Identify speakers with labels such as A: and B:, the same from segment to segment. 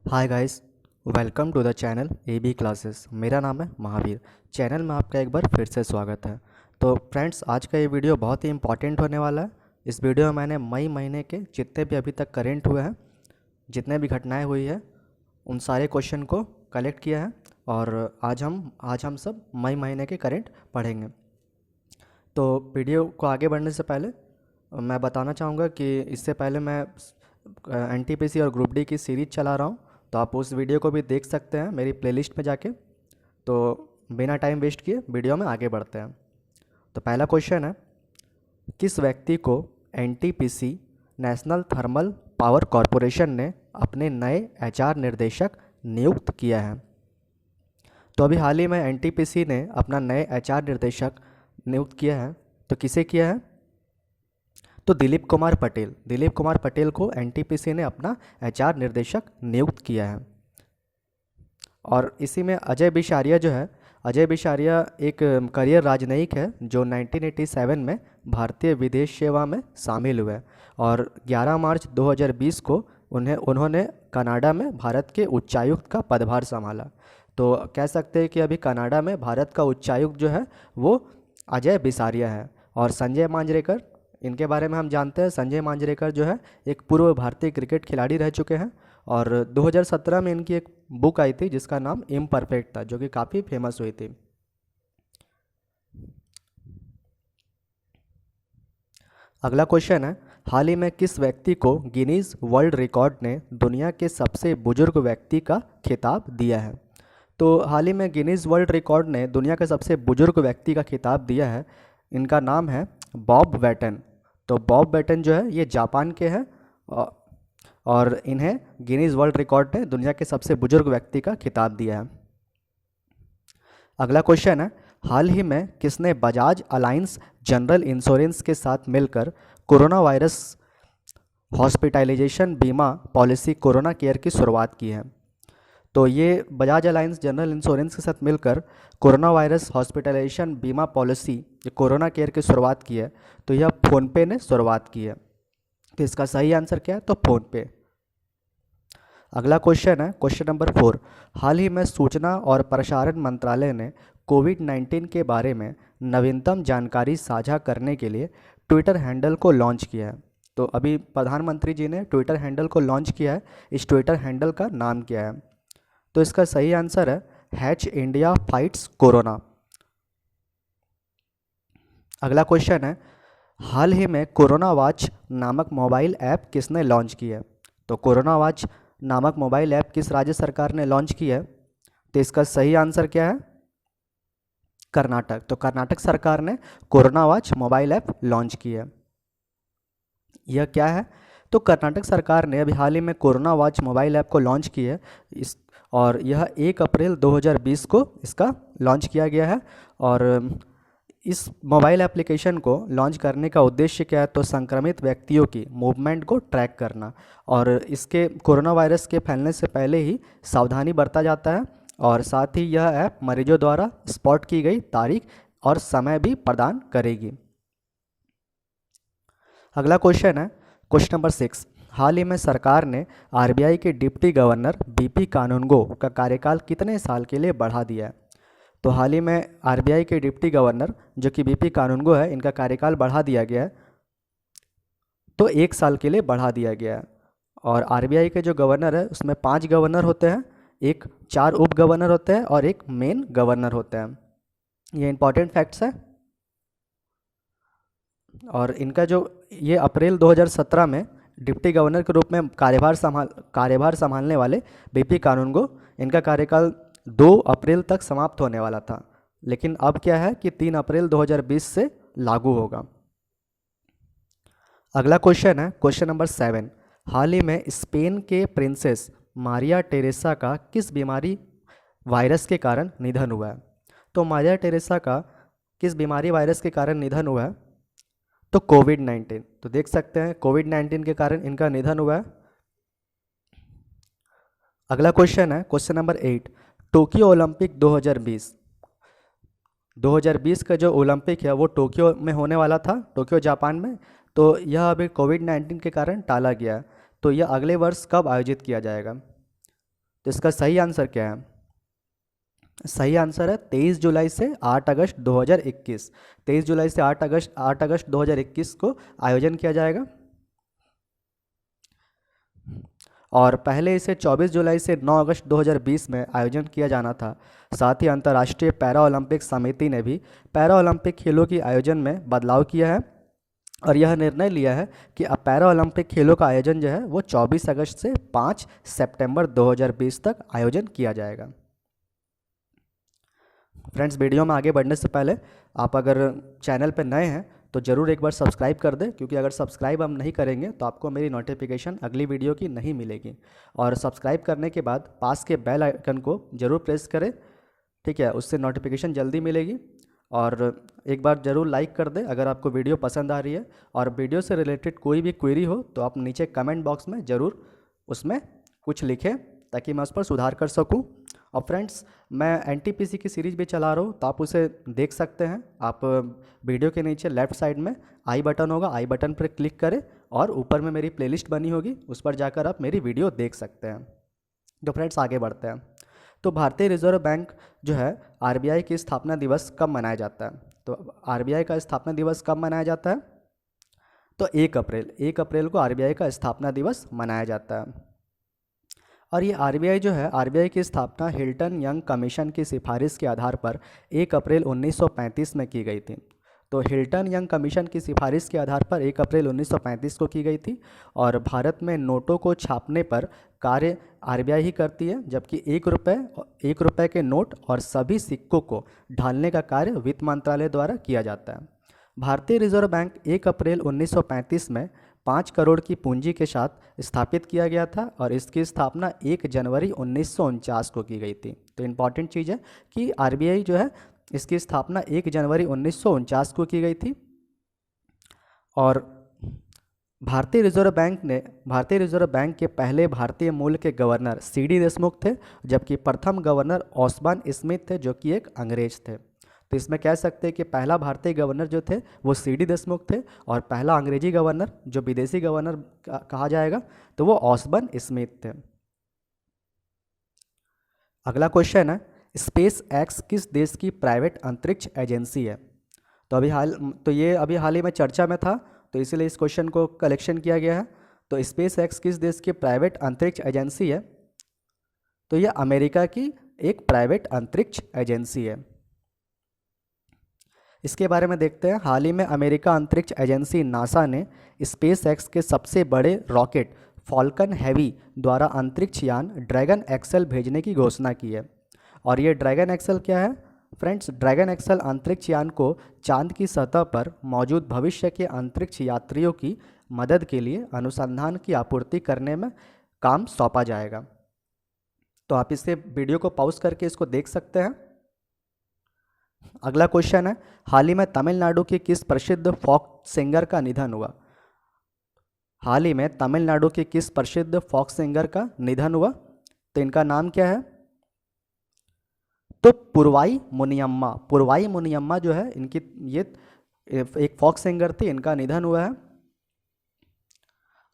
A: Hi guys, welcome to the channel A B classes. मेरा नाम है महावीर। चैनल में आपका एक बार फिर से स्वागत है। तो फ्रेंड्स, आज का ये वीडियो बहुत ही इंपॉर्टेंट होने वाला है। इस वीडियो में मैंने मई महीने के जितने भी अभी तक करेंट हुए हैं, जितने भी घटनाएं हुई है, उन सारे क्वेश्चन को कलेक्ट किया है और आज हम सब मई महीने के करेंट पढ़ेंगे। तो वीडियो को आगे बढ़ने से पहले मैं बताना चाहूँगा कि इससे पहले मैं एनटीपीसी और ग्रुप डी की सीरीज चला रहा हूँ, तो आप उस वीडियो को भी देख सकते हैं मेरी प्लेलिस्ट में जाके। तो बिना टाइम वेस्ट किए वीडियो में आगे बढ़ते हैं। तो पहला क्वेश्चन है, किस व्यक्ति को NTPC national thermal power corporation ने अपने नए एचआर निर्देशक नियुक्त किया है? तो अभी हाल ही में एनटीपीसी ने अपना नए एचआर निर्देशक नियुक्त किया है। तो किसे किया है? तो दिलीप कुमार पटेल को एनटीपीसी ने अपना एचआर निर्देशक नियुक्त किया है। और इसी में अजय बिसारिया जो है, अजय बिसारिया एक करियर राजनयिक है जो 1987 में भारतीय विदेश सेवा में शामिल हुए और 11 मार्च 2020 को उन्होंने कनाडा में भारत के उच्चायुक्त का पदभार संभाला। तो कह सकते हैं कि अभी कनाडा में भारत का उच्चायुक्त जो है वो अजय बिसारिया है। और संजय मांजरेकर, इनके बारे में हम जानते हैं। संजय मांजरेकर जो है एक पूर्व भारतीय क्रिकेट खिलाड़ी रह चुके हैं और 2017 में इनकी एक बुक आई थी जिसका नाम इम्परफेक्ट था, जो कि काफ़ी फेमस हुई थी। अगला क्वेश्चन है, हाल ही में किस व्यक्ति को गिनीज वर्ल्ड रिकॉर्ड ने दुनिया के सबसे बुजुर्ग व्यक्ति का खिताब दिया है? तो हाल ही में गिनीज वर्ल्ड रिकॉर्ड ने दुनिया के सबसे बुजुर्ग व्यक्ति का खिताब दिया है। इनका नाम है बॉब बैटन। तो बॉब बैटन जो है ये जापान के हैं और इन्हें गिनीज वर्ल्ड रिकॉर्ड ने दुनिया के सबसे बुजुर्ग व्यक्ति का खिताब दिया है। अगला क्वेश्चन है, हाल ही में किसने बजाज अलायंस जनरल इंश्योरेंस के साथ मिलकर कोरोना वायरस हॉस्पिटलाइजेशन बीमा पॉलिसी कोरोना केयर की शुरुआत की है? तो ये बजाज अलायंस जनरल इंश्योरेंस के साथ मिलकर कोरोना वायरस हॉस्पिटलाइजेशन बीमा पॉलिसी ये कोरोना केयर की शुरुआत की है। तो यह फ़ोनपे ने शुरुआत की है। तो इसका सही आंसर क्या है? तो फ़ोनपे। अगला क्वेश्चन है क्वेश्चन नंबर 4, हाल ही में सूचना और प्रसारण मंत्रालय ने कोविड-19 के बारे में नवीनतम जानकारी साझा करने के लिए ट्विटर हैंडल को लॉन्च किया है। तो अभी प्रधानमंत्री जी ने ट्विटर हैंडल को लॉन्च किया है। इस ट्विटर हैंडल का नाम क्या है? तो इसका सही आंसर है हैच इंडिया फाइट्स कोरोना। अगला क्वेश्चन है, हाल ही में कोरोना वॉच नामक मोबाइल ऐप किसने लॉन्च की है? तो कोरोना वॉच नामक मोबाइल ऐप किस राज्य सरकार ने लॉन्च की है? तो इसका सही आंसर क्या है? कर्नाटक। तो कर्नाटक सरकार ने corona watch mobile app launch की है। यह क्या है? तो कर्नाटक सरकार ने अभी हाल ही में कोरोना वॉच मोबाइल ऐप को लॉन्च की है इस और यह 1 अप्रैल 2020 को इसका लॉन्च किया गया है। और इस मोबाइल एप्लीकेशन को लॉन्च करने का उद्देश्य क्या है? तो संक्रमित व्यक्तियों की मूवमेंट को ट्रैक करना और इसके कोरोना वायरस के फैलने से पहले ही सावधानी बरता जाता है। और साथ ही यह ऐप मरीजों द्वारा स्पॉट की गई तारीख और समय भी प्रदान करेगी। अगला क्वेश्चन है क्वेश्चन नंबर 6, हाल ही में सरकार ने आरबीआई के डिप्टी गवर्नर बीपी कानूनगो का कार्यकाल कितने साल के लिए बढ़ा दिया है? तो हाल ही में आरबीआई के डिप्टी गवर्नर जो कि बीपी कानूनगो है, इनका कार्यकाल बढ़ा दिया गया है। तो 1 साल के लिए बढ़ा दिया गया है। और आरबीआई के जो गवर्नर है उसमें 5 गवर्नर होते हैं, 4 उप गवर्नर होते हैं और 1 मेन गवर्नर होते हैं। ये इंपॉर्टेंट फैक्ट्स है। और इनका जो ये अप्रैल 2017 में डिप्टी गवर्नर के रूप में कार्यभार संभालने वाले बीपी कानूनगो, इनका कार्यकाल 2 अप्रैल तक समाप्त होने वाला था, लेकिन अब क्या है कि 3 अप्रैल 2020 से लागू होगा। अगला क्वेश्चन है क्वेश्चन नंबर 7, हाल ही में स्पेन के प्रिंसेस मारिया टेरेसा का किस बीमारी वायरस के कारण निधन हुआ है? तो मारिया टेरेसा का किस बीमारी वायरस के कारण निधन हुआ है? तो कोविड-19। तो देख सकते हैं कोविड-19 के कारण इनका निधन हुआ है। अगला क्वेश्चन है क्वेश्चन नंबर 8, टोक्यो ओलंपिक 2020 का जो ओलंपिक है वो टोक्यो में होने वाला था, टोक्यो जापान में। तो यह अभी कोविड-19 के कारण टाला गया है। तो यह अगले वर्ष कब आयोजित किया जाएगा? तो इसका सही आंसर क्या है? सही आंसर है 23 जुलाई से 8 अगस्त 2021। 23 जुलाई से 8 अगस्त 2021 को आयोजन किया जाएगा। और पहले इसे 24 जुलाई से 9 अगस्त 2020 में आयोजन किया जाना था। साथ ही अंतर्राष्ट्रीय पैरा ओलंपिक समिति ने भी पैरा ओलंपिक खेलों की आयोजन में बदलाव किया है और यह निर्णय लिया है कि अब पैरा ओलंपिक खेलों का आयोजन जो है वो 24 अगस्त से 5 सितंबर 2020 तक आयोजन किया जाएगा। फ्रेंड्स, वीडियो में आगे बढ़ने से पहले आप अगर चैनल पर नए हैं तो ज़रूर एक बार सब्सक्राइब कर दें, क्योंकि अगर सब्सक्राइब हम नहीं करेंगे तो आपको मेरी नोटिफिकेशन अगली वीडियो की नहीं मिलेगी। और सब्सक्राइब करने के बाद पास के बेल आइकन को ज़रूर प्रेस करें, ठीक है, उससे नोटिफिकेशन जल्दी मिलेगी। और एक बार ज़रूर लाइक कर दें अगर आपको वीडियो पसंद आ रही है। और वीडियो से रिलेटेड कोई भी क्वेरी हो तो आप नीचे कमेंट बॉक्स में ज़रूर उसमें कुछ लिखें ताकि मैं उस पर सुधार कर सकूं। और फ्रेंड्स, मैं एनटीपीसी की सीरीज़ भी चला रहा हूँ तो आप उसे देख सकते हैं। आप वीडियो के नीचे लेफ़्ट साइड में आई बटन होगा, आई बटन पर क्लिक करें और ऊपर में मेरी प्लेलिस्ट बनी होगी, उस पर जाकर आप मेरी वीडियो देख सकते हैं। तो फ्रेंड्स, आगे बढ़ते हैं। तो भारतीय रिजर्व बैंक जो है आरबीआई की स्थापना दिवस कब मनाया जाता है? तो आरबीआई का स्थापना दिवस कब मनाया जाता है? तो 1 अप्रैल को आरबीआई का स्थापना दिवस मनाया जाता है। और ये आरबीआई जो है, आरबीआई की स्थापना हिल्टन यंग कमीशन की सिफारिश के आधार पर 1 अप्रैल 1935 में की गई थी। तो हिल्टन यंग कमीशन की सिफारिश के आधार पर 1 अप्रैल 1935 को की गई थी। और भारत में नोटों को छापने पर कार्य आरबीआई ही करती है, जबकि 1 रुपये के नोट और सभी सिक्कों को ढालने का कार्य वित्त मंत्रालय द्वारा किया जाता है। भारतीय रिजर्व बैंक 1 अप्रैल 1935 में 5 करोड़ की पूंजी के साथ स्थापित किया गया था और इसकी स्थापना 1 जनवरी 1949 को की गई थी। तो इम्पॉर्टेंट चीज़ है कि आरबीआई जो है इसकी स्थापना 1 जनवरी 1949 को की गई थी। और भारतीय रिजर्व बैंक के पहले भारतीय मूल के गवर्नर सीडी देशमुख थे, जबकि प्रथम गवर्नर ऑस्बॉर्न स्मिथ थे जो कि एक अंग्रेज थे। तो इसमें कह सकते हैं कि पहला भारतीय गवर्नर जो थे वो सीडी देशमुख थे और पहला अंग्रेजी गवर्नर जो विदेशी गवर्नर कहा जाएगा तो वो ऑस्बॉर्न स्मिथ थे। अगला क्वेश्चन है, स्पेस एक्स किस देश की प्राइवेट अंतरिक्ष एजेंसी है? तो ये अभी हाल ही में चर्चा में था, तो इसीलिए इस क्वेश्चन को कलेक्शन किया गया है। तो स्पेस एक्स किस देश की प्राइवेट अंतरिक्ष एजेंसी है? तो ये अमेरिका की एक प्राइवेट अंतरिक्ष एजेंसी है। इसके बारे में देखते हैं। हाल ही में अमेरिका अंतरिक्ष एजेंसी नासा ने स्पेस एक्स के सबसे बड़े रॉकेट फॉल्कन हैवी द्वारा अंतरिक्ष यान ड्रैगन एक्सेल भेजने की घोषणा की है। और ये ड्रैगन एक्सेल क्या है? फ्रेंड्स, ड्रैगन एक्सेल अंतरिक्ष यान को चांद की सतह पर मौजूद भविष्य के अंतरिक्ष यात्रियों की मदद के लिए अनुसंधान की आपूर्ति करने में काम सौंपा जाएगा। तो आप इससे वीडियो को पॉज करके इसको देख सकते हैं। अगला क्वेश्चन है, हाल ही में तमिलनाडु के किस प्रसिद्ध फोक सिंगर का निधन हुआ? हाल ही में तमिलनाडु के किस प्रसिद्ध फोक सिंगर का निधन हुआ? तो इनका नाम क्या है? तो पुरवाई मुनियम्मा जो है इनकी, ये एक फोक सिंगर थी, इनका निधन हुआ है।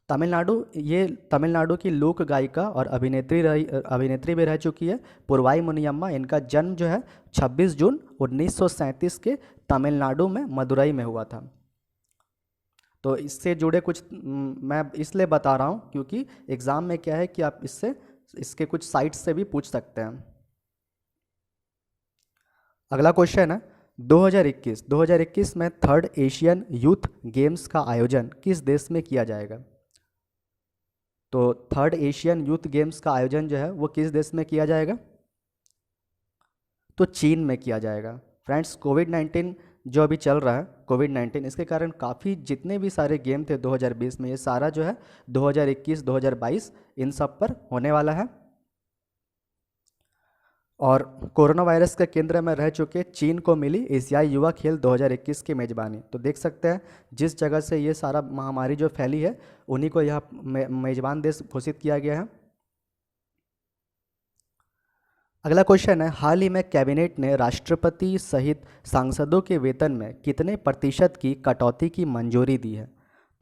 A: तमिलनाडु की लोक गायिका और अभिनेत्री भी रह चुकी है पुरवाई मुनियम्मा। इनका जन्म जो है 26 जून 1937 के तमिलनाडु में मदुरई में हुआ था। तो इससे जुड़े कुछ मैं इसलिए बता रहा हूँ क्योंकि एग्ज़ाम में क्या है कि आप इसके कुछ साइट्स से भी पूछ सकते हैं। अगला क्वेश्चन है, 2021 में 3rd एशियन यूथ गेम्स का आयोजन किस देश में किया जाएगा? तो 3rd एशियन यूथ गेम्स का आयोजन जो है वो किस देश में किया जाएगा? तो चीन में किया जाएगा। फ्रेंड्स, कोविड-19 जो अभी चल रहा है, कोविड-19, इसके कारण काफ़ी जितने भी सारे गेम थे 2020 में, ये सारा जो है 2021, 2022 इन सब पर होने वाला है। और कोरोना वायरस के केंद्र में रह चुके चीन को मिली एशियाई युवा खेल 2021 की मेज़बानी। तो देख सकते हैं जिस जगह से ये सारा महामारी जो फैली है उन्हीं को यह मेज़बान देश घोषित किया गया है। अगला क्वेश्चन है, हाल ही में कैबिनेट ने राष्ट्रपति सहित सांसदों के वेतन में कितने प्रतिशत की कटौती की मंजूरी दी है?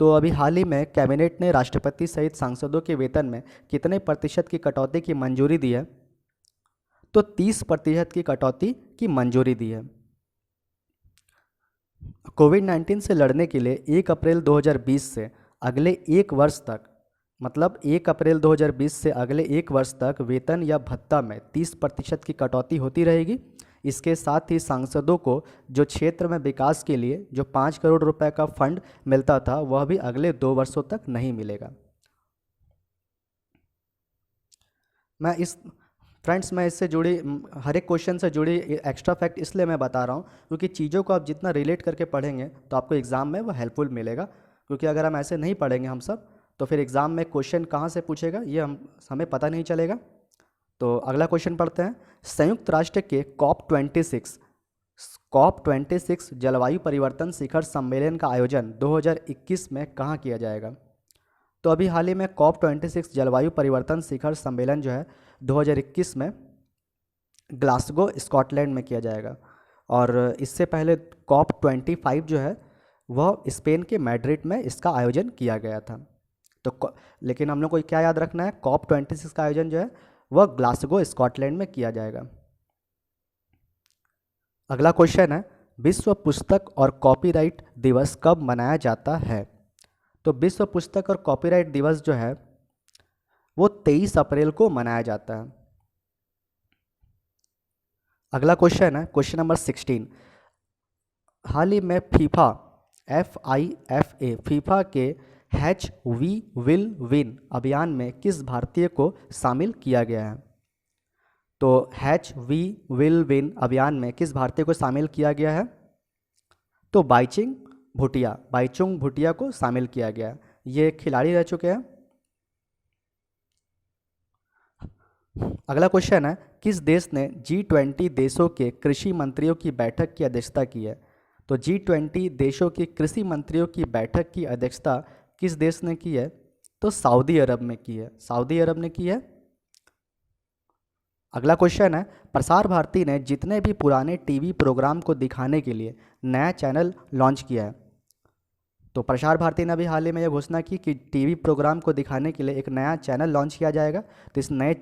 A: तो अभी हाल ही में कैबिनेट ने राष्ट्रपति सहित सांसदों के वेतन में कितने प्रतिशत की कटौती की मंजूरी दी है? तो 30% की कटौती की मंजूरी दी है। कोविड-19 से लड़ने के लिए 1 अप्रैल 2020 से अगले एक वर्ष तक, मतलब 1 अप्रैल 2020 से अगले एक वर्ष तक वेतन या भत्ता में 30% की कटौती होती रहेगी। इसके साथ ही सांसदों को जो क्षेत्र में विकास के लिए जो 5 करोड़ रुपए का फंड मिलता था वह भी अगले 2 वर्षों तक नहीं मिलेगा। मैं इससे जुड़ी हर एक क्वेश्चन से जुड़ी एक्स्ट्रा फैक्ट इसलिए मैं बता रहा हूँ क्योंकि चीज़ों को आप जितना रिलेट करके पढ़ेंगे तो आपको एग्ज़ाम में वो हेल्पफुल मिलेगा। क्योंकि अगर हम ऐसे नहीं पढ़ेंगे हम सब तो फिर एग्ज़ाम में क्वेश्चन कहाँ से पूछेगा ये हमें पता नहीं चलेगा। तो अगला क्वेश्चन पढ़ते हैं। संयुक्त राष्ट्र के COP26 जलवायु परिवर्तन शिखर सम्मेलन का आयोजन 2021 में कहाँ किया जाएगा? तो अभी हाल ही में COP26 जलवायु परिवर्तन शिखर सम्मेलन जो है 2021 में ग्लासगो स्कॉटलैंड में किया जाएगा। और इससे पहले COP25 जो है वह स्पेन के मैड्रिड में इसका आयोजन किया गया था। तो लेकिन हम लोग को क्या याद रखना है, COP26 का आयोजन जो है वह ग्लासगो स्कॉटलैंड में किया जाएगा। अगला क्वेश्चन है, विश्व पुस्तक और कॉपीराइट दिवस कब मनाया जाता है? तो विश्व पुस्तक और कॉपीराइट दिवस जो है वो 23 अप्रैल को मनाया जाता है। अगला क्वेश्चन है क्वेश्चन नंबर 16। हाल ही में फीफा के हैच वी विल विन अभियान में किस भारतीय को शामिल किया गया है? तो हैच वी विल विन अभियान में किस भारतीय को शामिल किया गया है? तो बाईचुंग भूटिया को शामिल किया गया। ये खिलाड़ी रह चुके हैं। अगला क्वेश्चन है, किस देश ने G20 देशों के कृषि मंत्रियों की बैठक की अध्यक्षता की है? तो G20 देशों के कृषि मंत्रियों की बैठक की अध्यक्षता किस देश ने की है? तो सऊदी अरब में की है। सऊदी अरब ने की है। अगला क्वेश्चन है, प्रसार भारती ने जितने भी पुराने टीवी प्रोग्राम को दिखाने के लिए नया चैनल लॉन्च किया है। तो प्रसार भारती ने अभी हाल ही में यह घोषणा की कि टीवी प्रोग्राम को दिखाने के लिए एक नया चैनल लॉन्च किया जाएगा। तो इस नए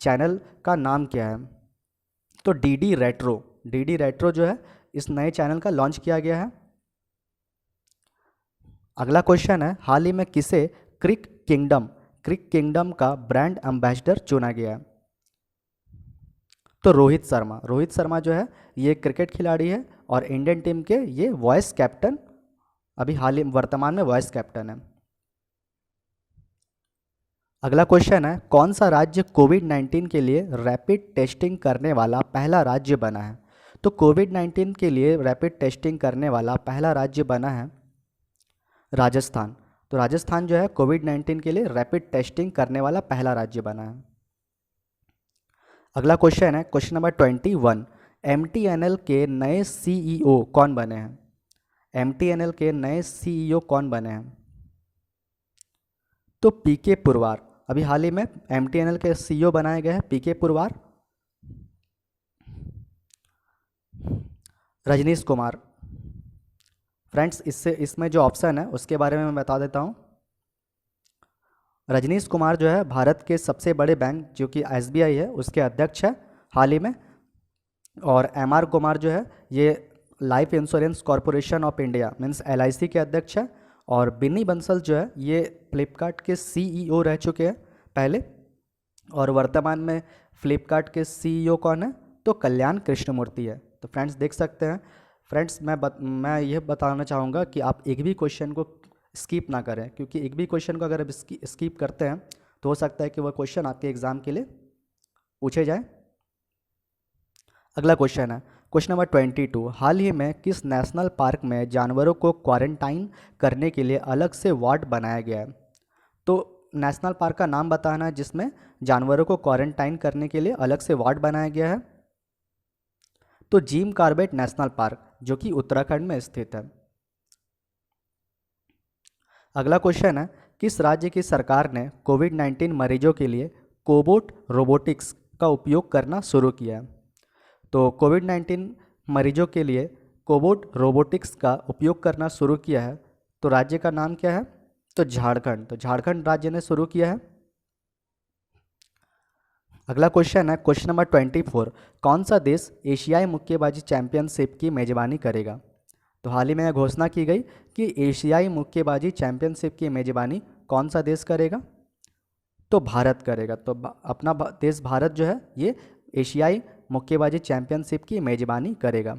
A: चैनल का नाम क्या है? तो डीडी रेट्रो जो है इस नए चैनल का लॉन्च किया गया है। अगला क्वेश्चन है, हाल ही में किसे क्रिक किंगडम का ब्रांड एम्बेसडर चुना गया है? तो रोहित शर्मा जो है ये क्रिकेट खिलाड़ी है और इंडियन टीम के ये वॉइस कैप्टन, अभी वर्तमान में वॉइस कैप्टन है। अगला क्वेश्चन है, कौन सा राज्य कोविड-19 के लिए रैपिड टेस्टिंग करने वाला पहला राज्य बना है? तो कोविड-19 के लिए रैपिड टेस्टिंग करने वाला पहला राज्य बना है राजस्थान। तो राजस्थान जो है कोविड-19 के लिए रैपिड टेस्टिंग करने वाला पहला राज्य बना है। अगला क्वेश्चन है क्वेश्चन नंबर 21। MTNL के नए CEO कौन बने हैं? MTNL के नए CEO कौन बने हैं? तो पीके पुरवार, अभी हाल ही में MTNL के CEO बनाए गए हैं पीके पुरवार। रजनीश कुमार। फ्रेंड्स इसमें जो ऑप्शन है उसके बारे में मैं बता देता हूँ। रजनीश कुमार जो है भारत के सबसे बड़े बैंक जो कि SBI है उसके अध्यक्ष है हाल ही में। और MR कुमार जो है ये life insurance corporation of India means LIC के अध्यक्ष है। और बिन्नी बंसल जो है ये फ्लिपकार्ट के CEO रह चुके हैं पहले। और वर्तमान में फ्लिपकार्ट के CEO कौन है? तो कल्याण कृष्णमूर्ति है। तो फ्रेंड्स देख सकते हैं। फ्रेंड्स मैं ये बताना चाहूँगा कि आप एक भी क्वेश्चन को स्किप ना करें, क्योंकि एक भी क्वेश्चन को अगर आप स्किप करते हैं तो हो सकता है कि वह क्वेश्चन आपके एग्ज़ाम के लिए पूछे जाए। अगला क्वेश्चन है क्वेश्चन नंबर 22। हाल ही में किस नेशनल पार्क में जानवरों को क्वारंटाइन करने के लिए अलग से वार्ड बनाया गया है? तो नेशनल पार्क का नाम बताना है जिसमें जानवरों को क्वारंटाइन करने के लिए अलग से वार्ड बनाया गया है। तो जिम कॉर्बेट नेशनल पार्क जो कि उत्तराखंड में स्थित है। अगला क्वेश्चन है, किस राज्य की सरकार ने कोविड-19 मरीजों के लिए कोबोट रोबोटिक्स का उपयोग करना शुरू किया है? तो कोविड-19 मरीजों के लिए कोबोट रोबोटिक्स का उपयोग करना शुरू किया है तो राज्य का नाम क्या है? तो झारखंड। तो झारखंड राज्य ने शुरू किया है। अगला क्वेश्चन है क्वेश्चन नंबर 24। कौन सा देश एशियाई मुक्केबाजी चैंपियनशिप की मेजबानी करेगा? तो हाल ही में यह घोषणा की गई कि एशियाई मुक्केबाजी चैंपियनशिप की मेजबानी कौन सा देश करेगा? तो भारत करेगा। तो अपना देश भारत जो है ये एशियाई मुक्केबाजी चैंपियनशिप की मेजबानी करेगा।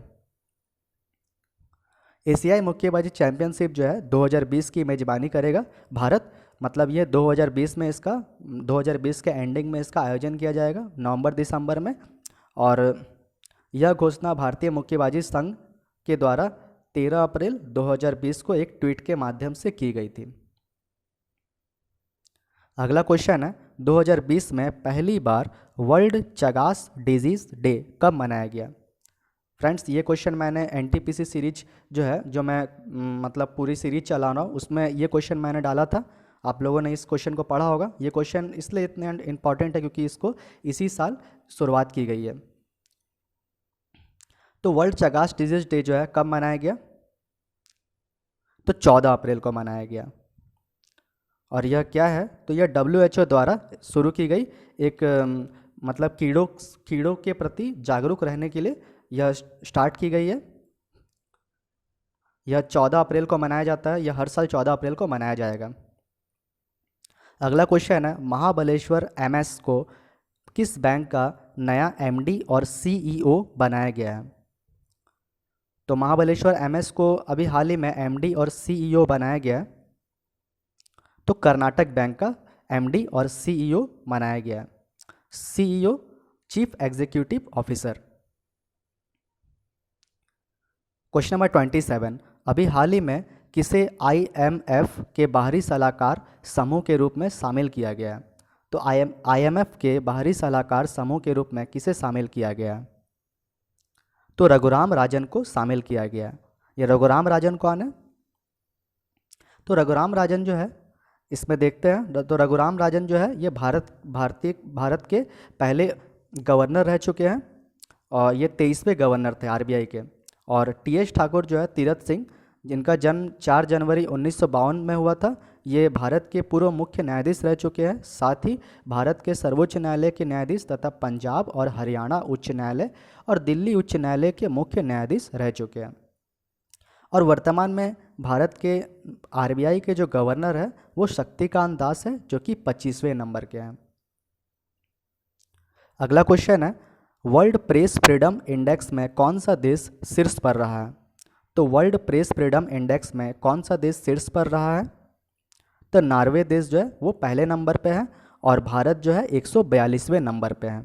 A: एशियाई मुक्केबाजी चैंपियनशिप जो है 2020 की मेजबानी करेगा भारत। मतलब ये 2020 में इसका 2020 के एंडिंग में इसका आयोजन किया जाएगा, नवंबर दिसंबर में। और यह घोषणा भारतीय मुक्केबाजी संघ के द्वारा 13 अप्रैल 2020 को एक ट्वीट के माध्यम से की गई थी। अगला क्वेश्चन है 2020 में पहली बार वर्ल्ड चगास डिजीज डे कब मनाया गया? फ्रेंड्स ये क्वेश्चन मैंने एनटीपीसी सीरीज जो है, जो मैं मतलब पूरी सीरीज चला रहा हूँ, उसमें ये क्वेश्चन मैंने डाला था। आप लोगों ने इस क्वेश्चन को पढ़ा होगा। ये क्वेश्चन इसलिए इतने इम्पॉर्टेंट है क्योंकि इसको इसी साल शुरुआत की गई है। तो वर्ल्ड चगास डिजीज डे जो है कब मनाया गया? तो 14 अप्रैल को मनाया गया। और यह क्या है? तो यह WHO द्वारा शुरू की गई एक मतलब कीड़ों के प्रति जागरूक रहने के लिए यह स्टार्ट की गई है। यह 14 अप्रैल को मनाया जाता है। यह हर साल 14 अप्रैल को मनाया जाएगा। अगला क्वेश्चन है महाबलेश्वर MS को किस बैंक का नया MD और CEO बनाया गया है? तो महाबलेश्वर MS को अभी हाल ही में MD और CEO बनाया गया है। तो कर्नाटक बैंक का MD और CEO बनाया गया है। CEO chief executive officer. Question number 27। अभी हाल ही में किसे IMF के बाहरी सलाहकार समूह के रूप में शामिल किया गया है? तो IMF के बाहरी सलाहकार समूह के रूप में किसे शामिल किया गया है? तो रघुराम राजन को शामिल किया गया है। ये रघुराम राजन कौन है? तो रघुराम राजन जो है, इसमें देखते हैं, तो रघुराम राजन जो है ये भारत के पहले गवर्नर रह चुके हैं और ये 23वें गवर्नर थे RBI के। और TS ठाकुर जो है, तीरथ सिंह, जिनका जन्म 4 जनवरी 1952 में हुआ था, ये भारत के पूर्व मुख्य न्यायाधीश रह चुके हैं। साथ ही भारत के सर्वोच्च न्यायालय के न्यायाधीश तथा पंजाब और हरियाणा उच्च न्यायालय और दिल्ली उच्च न्यायालय के मुख्य न्यायाधीश रह चुके हैं। और वर्तमान में भारत के RBI के जो गवर्नर है वो शक्तिकांत दास है, जो कि 25वें नंबर के हैं। अगला क्वेश्चन है वर्ल्ड प्रेस फ्रीडम इंडेक्स में कौन सा देश शीर्ष पर रहा है? तो वर्ल्ड प्रेस फ्रीडम इंडेक्स में कौन सा देश शीर्ष पर रहा है? तो नॉर्वे देश जो है वो पहले नंबर पे है और भारत जो है 142वें नंबर पे है।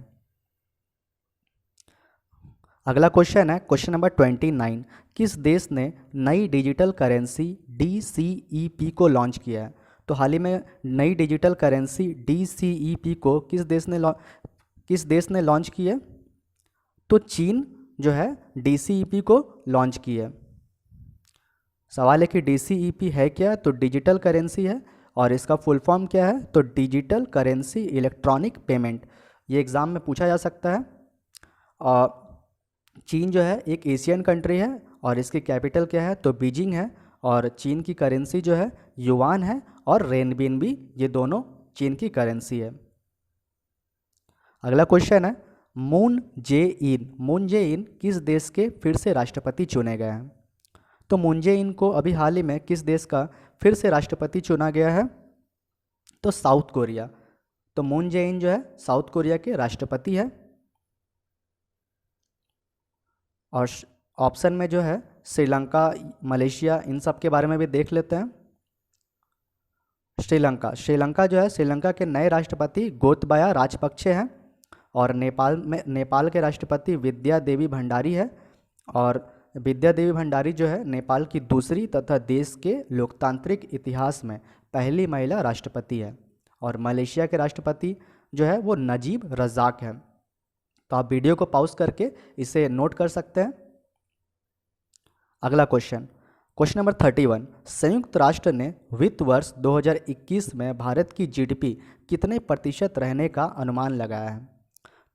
A: अगला क्वेश्चन है क्वेश्चन नंबर 29। किस देश ने नई डिजिटल करेंसी DCEP को लॉन्च किया है? तो हाल ही में नई डिजिटल करेंसी DCEP को किस देश ने लॉन्च की है? तो चीन जो है DCEP को लॉन्च की है। सवाल है कि DCEP है क्या? तो डिजिटल करेंसी है और इसका फुल फॉर्म क्या है? तो डिजिटल करेंसी इलेक्ट्रॉनिक पेमेंट। ये एग्ज़ाम में पूछा जा सकता है। और चीन जो है एक एशियन कंट्री है और इसकी कैपिटल क्या है? तो बीजिंग है। और चीन की करेंसी जो है युआन है और रेनबिनबी, ये दोनों चीन की करेंसी है। अगला क्वेश्चन है मून जे इन किस देश के फिर से राष्ट्रपति चुने गए हैं? तो मून जे इन को अभी हाल ही में किस देश का फिर से राष्ट्रपति चुना गया है? तो साउथ कोरिया। तो मून जे इन जो है साउथ कोरिया के राष्ट्रपति है। और ऑप्शन में जो है श्रीलंका, मलेशिया, इन सब के बारे में भी देख लेते हैं। श्रीलंका जो है, श्रीलंका के नए राष्ट्रपति गोतबाया राजपक्षे हैं। और नेपाल के राष्ट्रपति विद्या देवी भंडारी है। और विद्या देवी भंडारी जो है नेपाल की दूसरी तथा देश के लोकतांत्रिक इतिहास में पहली महिला राष्ट्रपति है। और मलेशिया के राष्ट्रपति जो है वो नजीब रज़ाक है। तो आप वीडियो को पॉज करके इसे नोट कर सकते हैं। अगला क्वेश्चन नंबर 31। संयुक्त राष्ट्र ने वित्त वर्ष 2021 में भारत की GDP कितने प्रतिशत रहने का अनुमान लगाया है?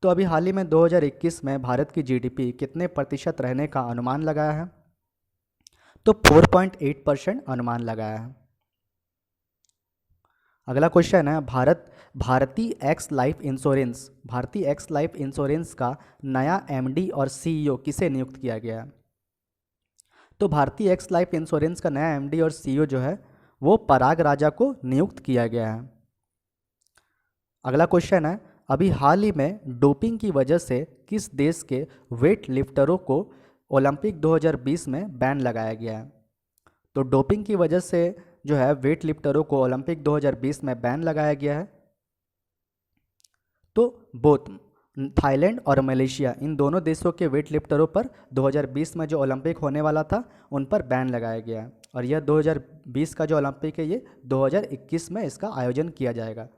A: तो अभी हाल ही में 2021 में भारत की GDP कितने प्रतिशत रहने का अनुमान लगाया है? तो 4.8% अनुमान लगाया है। अगला क्वेश्चन है भारतीय एक्स लाइफ इंश्योरेंस का नया एमडी और सीईओ किसे नियुक्त किया गया है? तो भारतीय एक्स लाइफ इंश्योरेंस का नया एमडी और सीईओ जो है वो पराग राजा को नियुक्त किया गया है। अगला क्वेश्चन है अभी हाल ही में डोपिंग की वजह से किस देश के वेट लिफ्टरों को ओलंपिक 2020 में बैन लगाया गया है? तो डोपिंग की वजह से जो है वेट लिफ्टरों को ओलंपिक 2020 में बैन लगाया गया है। तो बोथ थाईलैंड और मलेशिया, इन दोनों देशों के वेट लिफ्टरों पर 2020 में जो ओलंपिक होने वाला था उन पर बैन लगाया गया है। और यह 2020 का जो ओलंपिक है ये 2021 में इसका आयोजन किया जाएगा।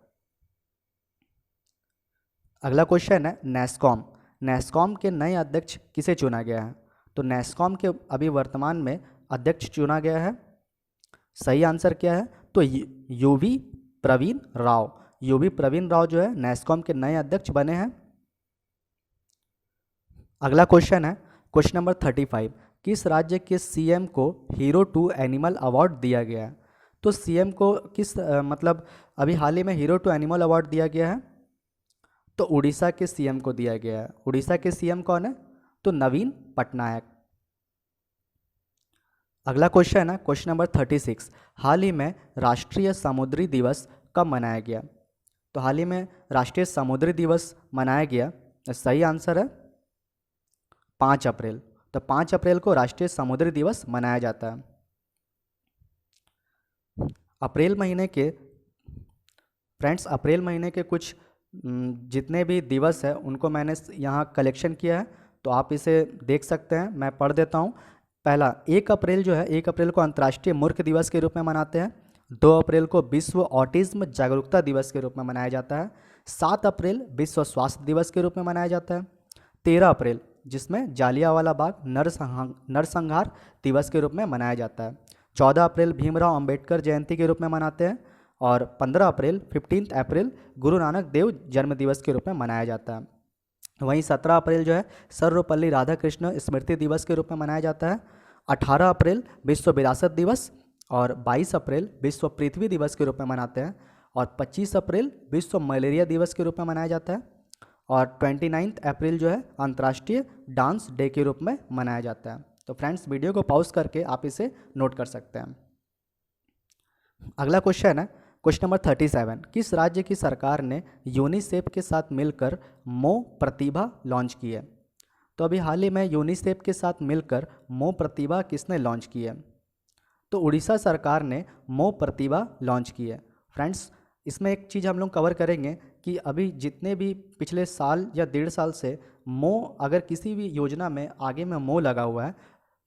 A: अगला क्वेश्चन है नेस्कॉम के नए अध्यक्ष किसे चुना गया है? तो नेस्कॉम के अभी वर्तमान में अध्यक्ष चुना गया है। सही आंसर क्या है? तो यूवी प्रवीण राव जो है नेस्कॉम के नए अध्यक्ष बने हैं। अगला क्वेश्चन है क्वेश्चन नंबर 35, किस राज्य के सीएम को हीरो टू एनिमल अवार्ड दिया गया है? तो सीएम को किस मतलब अभी हाल ही में हीरो टू एनिमल अवार्ड दिया गया है? तो उड़ीसा के सीएम को दिया गया है। उड़ीसा के सीएम कौन है? तो नवीन पटनायक। अगला क्वेश्चन है क्वेश्चन नंबर 36, हाल ही में राष्ट्रीय समुद्री दिवस कब मनाया गया? तो हाल ही में राष्ट्रीय समुद्री दिवस मनाया गया, सही आंसर है 5 अप्रैल। तो 5 अप्रैल को राष्ट्रीय समुद्री दिवस मनाया जाता है। अप्रैल महीने के कुछ जितने भी दिवस है उनको मैंने यहाँ कलेक्शन किया है, तो आप इसे देख सकते हैं। मैं पढ़ देता हूँ। पहला 1 अप्रैल जो है 1 अप्रैल को अंतर्राष्ट्रीय मूर्ख दिवस के रूप में मनाते हैं। 2 अप्रैल को विश्व ऑटिज्म जागरूकता दिवस के रूप में मनाया जाता है। 7 अप्रैल विश्व स्वास्थ्य दिवस के रूप में मनाया जाता है। 13 अप्रैल जिसमें जालियांवाला बाग नरसंहार दिवस के रूप में मनाया जाता है। 14 अप्रैल भीमराव अंबेडकर जयंती के रूप में मनाते हैं। और 15 अप्रैल गुरु नानक देव जन्म दिवस के रूप में मनाया जाता है। वहीं 17 अप्रैल जो है सर्वपल्ली राधाकृष्ण स्मृति दिवस के रूप में मनाया जाता है। 18 अप्रैल विश्व विरासत दिवस और 22 अप्रैल विश्व पृथ्वी दिवस के रूप में मनाते हैं। और 25 अप्रैल विश्व मलेरिया दिवस के रूप में मनाया जाता है। और 29 अप्रैल जो है अंतर्राष्ट्रीय डांस डे के रूप में मनाया जाता है। तो फ्रेंड्स वीडियो को पॉज करके आप इसे नोट कर सकते हैं। अगला क्वेश्चन है क्वेश्चन नंबर 37, किस राज्य की सरकार ने यूनिसेफ के साथ मिलकर मो प्रतिभा लॉन्च की है? तो अभी हाल ही में यूनिसेफ के साथ मिलकर मो प्रतिभा किसने लॉन्च की है? तो उड़ीसा सरकार ने मो प्रतिभा लॉन्च की है। फ्रेंड्स इसमें एक चीज़ हम लोग कवर करेंगे कि अभी जितने भी पिछले साल या 1.5 साल से मो अगर किसी भी योजना में आगे में मो लगा हुआ है,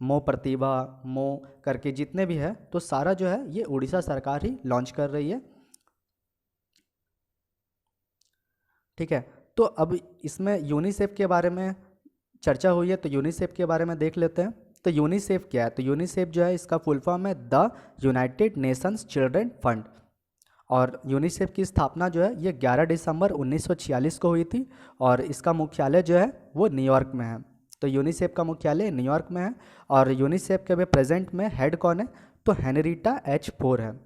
A: मो प्रतिभा मो करके जितने भी है, तो सारा जो है ये उड़ीसा सरकार ही लॉन्च कर रही है। ठीक है, तो अब इसमें यूनिसेफ के बारे में चर्चा हुई है, तो यूनिसेफ के बारे में देख लेते हैं। तो यूनिसेफ क्या है? तो यूनिसेफ जो है इसका फुल फॉर्म है the United Nations children fund. और यूनिसेफ की स्थापना जो है ये 11 दिसंबर 1946 को हुई थी। और इसका मुख्यालय जो है वो न्यूयॉर्क में है। तो यूनिसेफ का मुख्यालय न्यूयॉर्क में है। और यूनिसेफ के भी प्रेजेंट में हेड कौन है? तो हेनरीटा एच फोर है।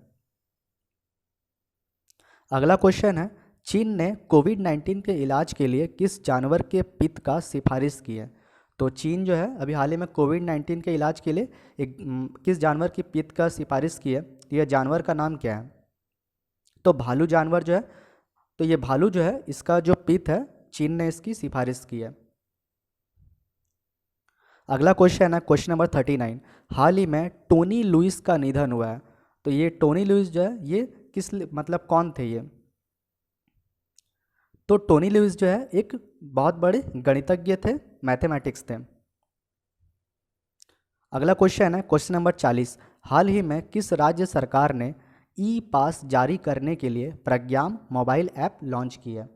A: अगला क्वेश्चन है चीन ने कोविड-19 के इलाज के लिए किस जानवर के पित्त का सिफारिश की है? तो चीन जो है अभी हाल ही में कोविड-19 के इलाज के लिए किस जानवर की पित्त का सिफारिश की है? तो यह जानवर का नाम क्या है? तो भालू जानवर जो है, तो ये भालू जो है इसका जो पित्त है चीन ने इसकी सिफारिश की है। अगला क्वेश्चन है क्वेश्चन नंबर 39, हाल ही में टोनी लुइस का निधन हुआ है। तो ये टोनी लुइस जो है ये मतलब कौन थे ये? तो टोनी लुइस जो है एक बहुत बड़े गणितज्ञ थे, मैथमेटिक्स थे। अगला क्वेश्चन है क्वेश्चन नंबर 40, हाल ही में किस राज्य सरकार ने ई पास जारी करने के लिए प्रज्ञाम मोबाइल ऐप लॉन्च की है?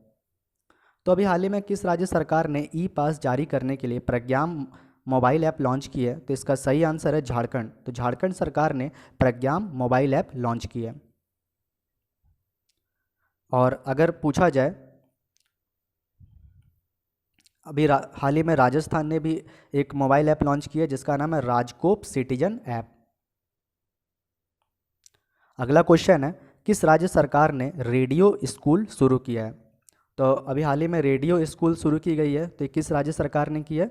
A: तो अभी हाल ही में किस राज्य सरकार ने ई पास जारी करने के लिए प्रज्ञाम मोबाइल ऐप लॉन्च की है? तो इसका सही आंसर है झारखंड। तो झारखंड सरकार ने प्रज्ञाम मोबाइल ऐप लॉन्च की है। और अगर पूछा जाए अभी हाल ही में राजस्थान ने भी एक मोबाइल ऐप लॉन्च की है जिसका नाम है राजकोप सिटीजन ऐप। अगला क्वेश्चन है, किस राज्य सरकार ने रेडियो स्कूल शुरू किया है? तो अभी हाल ही में रेडियो स्कूल शुरू की गई है, तो ये किस राज्य सरकार ने की है?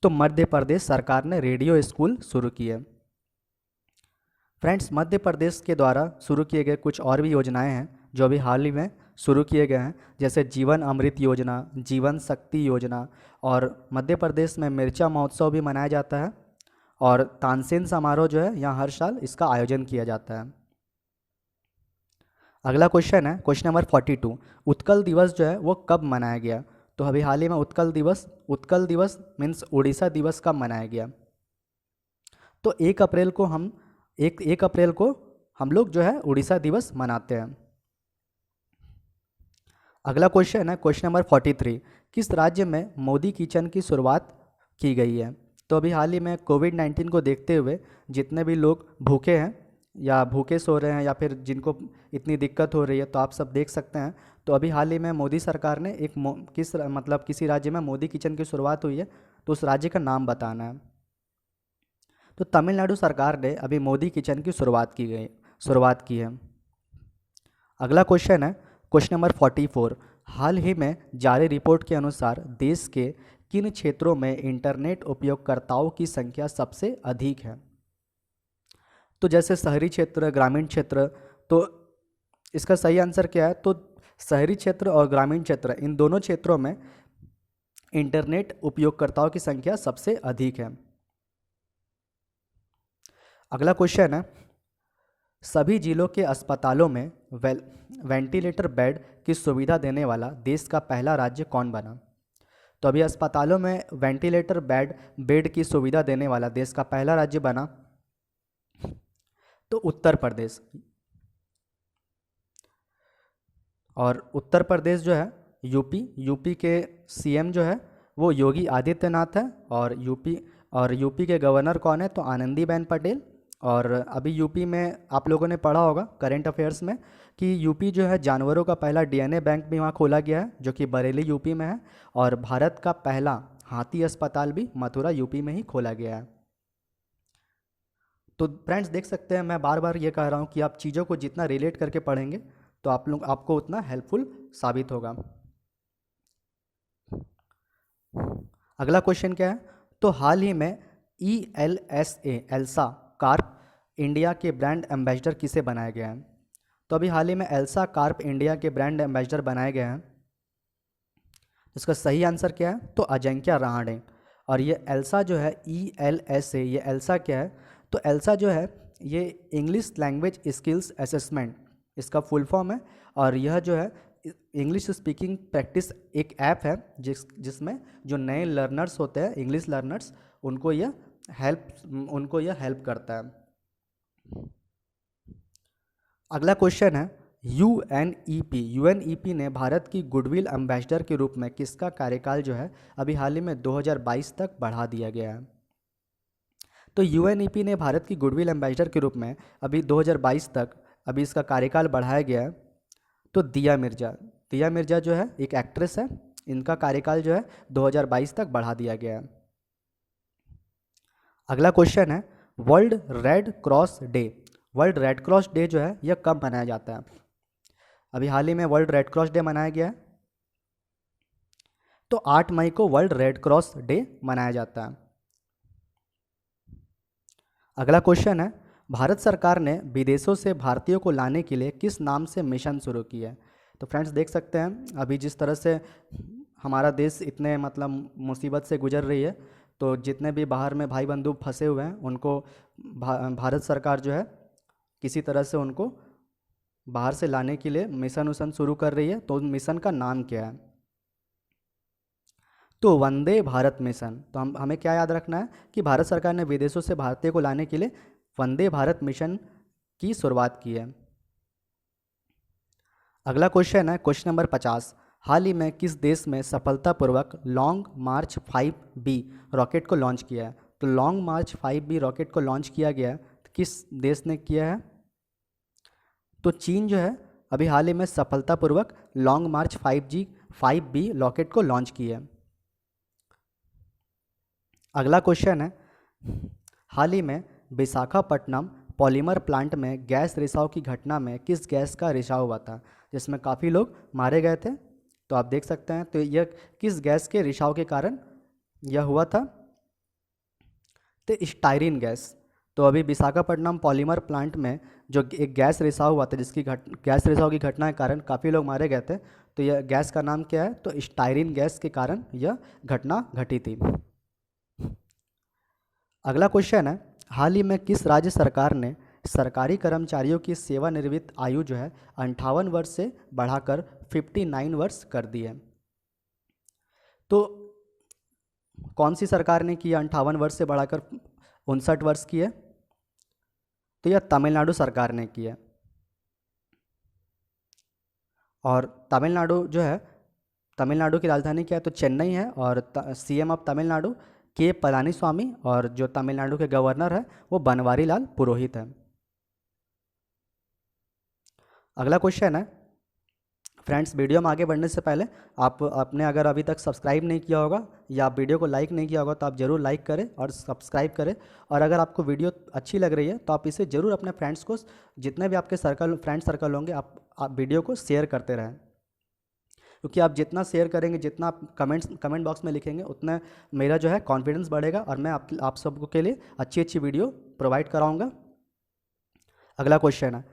A: तो मध्य प्रदेश सरकार ने रेडियो स्कूल शुरू की है। फ्रेंड्स, मध्य प्रदेश के द्वारा शुरू किए गए कुछ और भी योजनाएं हैं जो अभी हाल ही में शुरू किए गए हैं, जैसे जीवन अमृत योजना, जीवन शक्ति योजना, और मध्य प्रदेश में मिर्चा महोत्सव भी मनाया जाता है, और तानसेन समारोह जो है यहाँ हर साल इसका आयोजन किया जाता है। अगला क्वेश्चन है क्वेश्चन नंबर 42, उत्कल दिवस जो है वो कब मनाया गया? तो अभी हाल ही में उत्कल दिवस मीन्स उड़ीसा दिवस कब मनाया गया? तो 1 अप्रैल को हम लोग जो है उड़ीसा दिवस मनाते हैं। अगला क्वेश्चन है क्वेश्चन नंबर 43, किस राज्य में मोदी किचन की शुरुआत की गई है? तो अभी हाल ही में कोविड-19 को देखते हुए जितने भी लोग भूखे हैं या भूखे सो रहे हैं या फिर जिनको इतनी दिक्कत हो रही है, तो आप सब देख सकते हैं, तो अभी हाल ही में मोदी सरकार ने किसी राज्य में मोदी किचन की शुरुआत हुई है, तो उस राज्य का नाम बताना है। तो तमिलनाडु सरकार ने अभी मोदी किचन की शुरुआत की है। अगला क्वेश्चन है क्वेश्चन नंबर 44, हाल ही में जारी रिपोर्ट के अनुसार देश के किन क्षेत्रों में इंटरनेट उपयोगकर्ताओं की संख्या सबसे अधिक है? तो जैसे शहरी क्षेत्र, ग्रामीण क्षेत्र, तो इसका सही आंसर क्या है? तो शहरी क्षेत्र और ग्रामीण क्षेत्र, इन दोनों क्षेत्रों में इंटरनेट उपयोगकर्ताओं की संख्या सबसे अधिक है। अगला क्वेश्चन है, सभी जिलों के अस्पतालों में वेंटिलेटर बेड की सुविधा देने वाला देश का पहला राज्य कौन बना? तो अभी अस्पतालों में वेंटिलेटर बेड की सुविधा देने वाला देश का पहला राज्य बना तो उत्तर प्रदेश। और उत्तर प्रदेश जो है यूपी के सीएम जो है वो योगी आदित्यनाथ है, और यूपी के गवर्नर कौन है? तो आनंदीबेन पटेल। और अभी यूपी में आप लोगों ने पढ़ा होगा करंट अफेयर्स में कि यूपी जो है जानवरों का पहला डीएनए बैंक भी वहाँ खोला गया है, जो कि बरेली यूपी में है, और भारत का पहला हाथी अस्पताल भी मथुरा यूपी में ही खोला गया है। तो फ्रेंड्स देख सकते हैं, मैं बार बार ये कह रहा हूँ कि आप चीज़ों को जितना रिलेट करके पढ़ेंगे तो आपको उतना हेल्पफुल साबित होगा। अगला क्वेश्चन क्या है? तो हाल ही में एल्सा कार्प इंडिया के ब्रांड एम्बेसडर किसे बनाया गया है? तो अभी हाल ही में एल्सा कार्प इंडिया के ब्रांड एम्बेसडर बनाए गए हैं। इसका सही आंसर क्या है? तो अजिंक्य रहाणे। और ये एल्सा जो है ELSA, ये एल्सा क्या है? तो एल्सा जो है ये इंग्लिश लैंग्वेज स्किल्स असेसमेंट इसका फुल फॉर्म है, और यह जो है इंग्लिश स्पीकिंग प्रैक्टिस एक ऐप है जिसमें जो नए लर्नर्स होते हैं, इंग्लिश लर्नर्स, उनको यह हेल्प करता है। अगला क्वेश्चन है, यूएनईपी ने भारत की गुडविल एम्बेसडर के रूप में किसका कार्यकाल जो है अभी हाल ही में 2022 तक बढ़ा दिया गया है? तो यूएनईपी ने भारत की गुडविल एम्बेसडर के रूप में अभी 2022 तक अभी इसका कार्यकाल बढ़ाया गया है। तो दिया मिर्जा जो है एक एक्ट्रेस है, इनका कार्यकाल जो है 2022 तक बढ़ा दिया गया है। अगला क्वेश्चन है, वर्ल्ड रेड क्रॉस डे जो है यह कब मनाया जाता है? अभी हाल ही में वर्ल्ड रेड क्रॉस डे मनाया गया है, तो 8 मई को वर्ल्ड रेड क्रॉस डे मनाया जाता है। अगला क्वेश्चन है, भारत सरकार ने विदेशों से भारतीयों को लाने के लिए किस नाम से मिशन शुरू किया है? तो फ्रेंड्स देख सकते हैं अभी जिस तरह से हमारा देश इतने मुसीबत से गुजर रही है, तो जितने भी बाहर में भाई बंधु फंसे हुए हैं उनको भारत सरकार जो है किसी तरह से उनको बाहर से लाने के लिए मिशन शुरू कर रही है। तो उस मिशन का नाम क्या है? तो वंदे भारत मिशन। तो हमें क्या याद रखना है कि भारत सरकार ने विदेशों से भारतीय को लाने के लिए वंदे भारत मिशन की शुरुआत की है। अगला क्वेश्चन है क्वेश्चन नंबर 50, हाल ही में किस देश में सफलतापूर्वक लॉन्ग मार्च 5B रॉकेट को लॉन्च किया है? तो लॉन्ग मार्च 5B रॉकेट को लॉन्च किया गया है, तो किस देश ने किया है? तो चीन जो है अभी हाल ही में सफलतापूर्वक लॉन्ग मार्च 5B रॉकेट को लॉन्च किया है। अगला क्वेश्चन है, हाल ही में विशाखापट्टनम पॉलीमर प्लांट में गैस रिसाव की घटना में किस गैस का रिसाव हुआ था, जिसमें काफ़ी लोग मारे गए थे। तो आप देख सकते हैं, तो यह किस गैस के रिसाव के कारण यह हुआ था, तो स्टायरीन गैस। तो अभी विशाखापट्टनम पॉलीमर प्लांट में जो एक गैस रिसाव हुआ था, जिसकी गैस रिसाव की घटना के कारण काफ़ी लोग मारे गए थे, तो यह गैस का नाम क्या है, तो स्टायरीन गैस के कारण यह घटना घटी थी। अगला क्वेश्चन है, हाल ही में किस राज्य सरकार ने सरकारी कर्मचारियों की सेवानिवृत्त आयु जो है 58 वर्ष से बढ़ाकर 59 वर्ष कर दी है। तो कौन सी सरकार ने किया 58 वर्ष से बढ़ाकर 59 वर्ष की है, तो यह तमिलनाडु सरकार ने की है। और तमिलनाडु जो है, तमिलनाडु की राजधानी क्या है, तो चेन्नई है। और सीएम ऑफ तमिलनाडु के पलानीस्वामी, और जो तमिलनाडु के गवर्नर है वो बनवारी लाल पुरोहित है। अगला क्वेश्चन है, फ्रेंड्स वीडियो में आगे बढ़ने से पहले आप अपने अगर अभी तक सब्सक्राइब नहीं किया होगा या आप वीडियो को लाइक नहीं किया होगा तो आप ज़रूर लाइक करें और सब्सक्राइब करें। और अगर आपको वीडियो अच्छी लग रही है तो आप इसे ज़रूर अपने फ्रेंड्स को, जितने भी आपके फ्रेंड सर्कल होंगे, आप वीडियो को शेयर करते रहें, क्योंकि आप जितना शेयर करेंगे, जितना आप कमेंट बॉक्स में लिखेंगे, उतना मेरा जो है कॉन्फिडेंस बढ़ेगा और मैं आप सबको के लिए अच्छी अच्छी वीडियो प्रोवाइड कराऊँगा। अगला क्वेश्चन है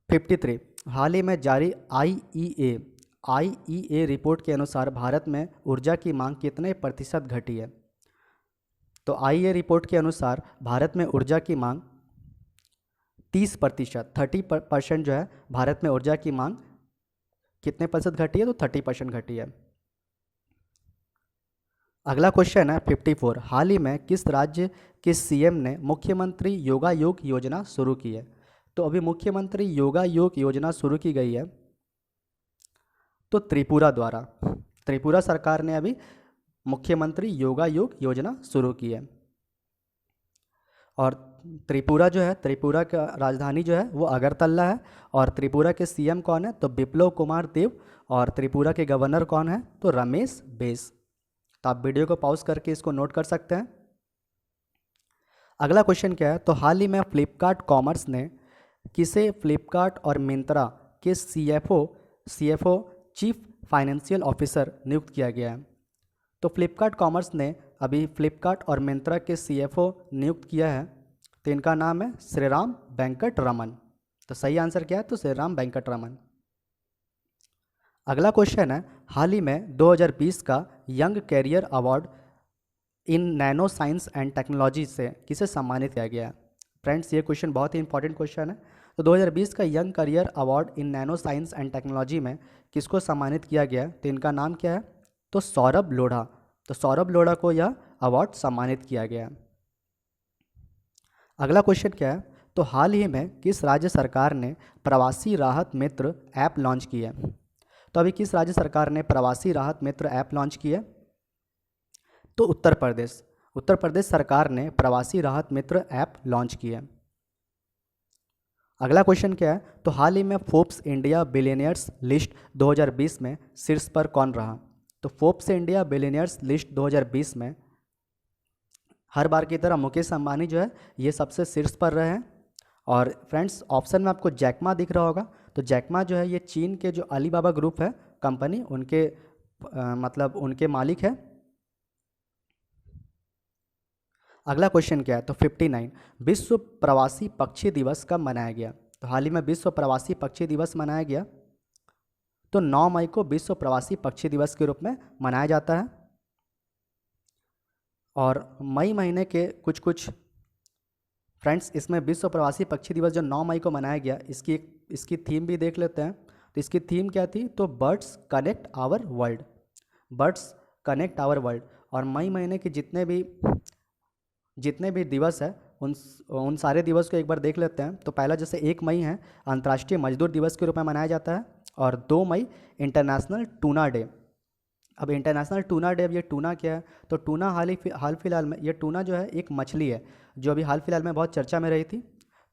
A: 53, हाल ही में जारी आईईए रिपोर्ट के अनुसार भारत में ऊर्जा की मांग कितने प्रतिशत घटी है। तो आईईए रिपोर्ट के अनुसार भारत में ऊर्जा की मांग 30% जो है, भारत में ऊर्जा की मांग कितने प्रतिशत घटी है, तो 30% घटी है। अगला क्वेश्चन है 54, हाल ही में किस राज्य के सीएम ने मुख्यमंत्री योगायोग योजना शुरू की है। तो अभी मुख्यमंत्री योगायोग योजना शुरू की गई है तो त्रिपुरा द्वारा, त्रिपुरा सरकार ने अभी मुख्यमंत्री योगायोग योजना शुरू की है। और त्रिपुरा जो है, त्रिपुरा का राजधानी जो है वो अगरतला है। और त्रिपुरा के सीएम कौन है, तो बिप्लब कुमार देव। और त्रिपुरा के गवर्नर कौन है, तो रमेश बैस। तो आप वीडियो को पॉज करके इसको नोट कर सकते हैं। अगला क्वेश्चन क्या है, तो हाल ही में फ्लिपकार्ट कॉमर्स ने किसे फ्लिपकार्ट और मिंत्रा के सीएफओ चीफ फाइनेंशियल ऑफिसर नियुक्त किया गया है। तो फ्लिपकार्ट कॉमर्स ने अभी फ्लिपकार्ट और मिंत्रा के सीएफओ नियुक्त किया है, तो इनका नाम है श्रीराम वेंकट रमन। तो सही आंसर क्या है, तो श्रीराम वेंकट रमन। अगला क्वेश्चन है, हाल ही में 2020 का young career award in nano science and technology से किसे सम्मानित किया गया है। फ्रेंड्स, ये क्वेश्चन बहुत ही इंपॉर्टेंट क्वेश्चन है। तो 2020 का young career award in nano science and technology में किसको सम्मानित किया गया है, तो इनका नाम क्या है, तो सौरभ लोढ़ा। तो सौरभ लोढ़ा को यह अवार्ड सम्मानित किया गया है। अगला क्वेश्चन क्या है, तो हाल ही में किस राज्य सरकार ने प्रवासी राहत मित्र ऐप लॉन्च की है। तो अभी किस राज्य सरकार ने प्रवासी राहत मित्र ऐप लॉन्च की है, तो उत्तर प्रदेश। उत्तर प्रदेश सरकार ने प्रवासी राहत मित्र ऐप लॉन्च की है। अगला क्वेश्चन क्या है, तो हाल ही में फोर्ब्स इंडिया बिलियनियर्स लिस्ट 2020 में शीर्ष पर कौन रहा। तो फोर्ब्स इंडिया बिलियनियर्स लिस्ट 2020 में हर बार की तरह मुकेश अंबानी जो है ये सबसे शीर्ष पर रहे हैं। और फ्रेंड्स, ऑप्शन में आपको जैकमा दिख रहा होगा, तो जैकमा जो है ये चीन के जो अलीबाबा ग्रुप है कंपनी, उनके मतलब उनके मालिक है। अगला क्वेश्चन क्या है, तो 59, विश्व प्रवासी पक्षी दिवस कब मनाया गया। तो हाल ही में विश्व प्रवासी पक्षी दिवस मनाया गया, तो 9 मई को विश्व प्रवासी पक्षी दिवस के रूप में मनाया जाता है। और मई महीने के कुछ फ्रेंड्स, इसमें विश्व प्रवासी पक्षी दिवस जो 9 मई को मनाया गया, इसकी थीम भी देख लेते हैं। तो इसकी थीम क्या थी, तो birds connect our world, birds connect our world. और मई महीने के जितने भी दिवस है उन सारे दिवस को एक बार देख लेते हैं। तो पहला जैसे 1 मई है अंतर्राष्ट्रीय मजदूर दिवस के रूप में मनाया जाता है, और 2 मई इंटरनेशनल टूना डे। अब इंटरनेशनल टूना डे, अब ये टूना क्या है, तो टूना हाल फिलहाल में, ये टूना जो है एक मछली है जो अभी हाल फिलहाल में बहुत चर्चा में रही थी।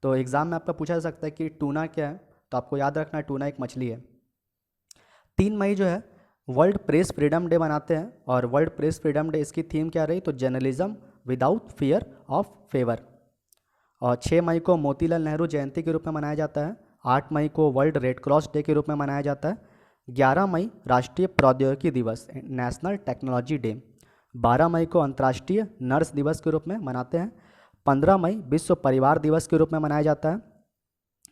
A: तो एग्ज़ाम में आपका पूछा जा सकता है कि टूना क्या है, तो आपको याद रखना है टूना एक मछली है। 3 मई जो है वर्ल्ड प्रेस फ्रीडम डे मनाते हैं, और वर्ल्ड प्रेस फ्रीडम डे इसकी थीम क्या रही, तो journalism without fear of favour. और 6 मई को मोतीलाल नेहरू जयंती के रूप में मनाया जाता है। 8 मई को वर्ल्ड रेड क्रॉस डे के रूप में मनाया जाता है। 11 मई राष्ट्रीय प्रौद्योगिकी दिवस नेशनल टेक्नोलॉजी डे। 12 मई को अंतर्राष्ट्रीय नर्स दिवस के रूप में मनाते हैं। 15 मई विश्व परिवार दिवस के रूप में मनाया जाता है।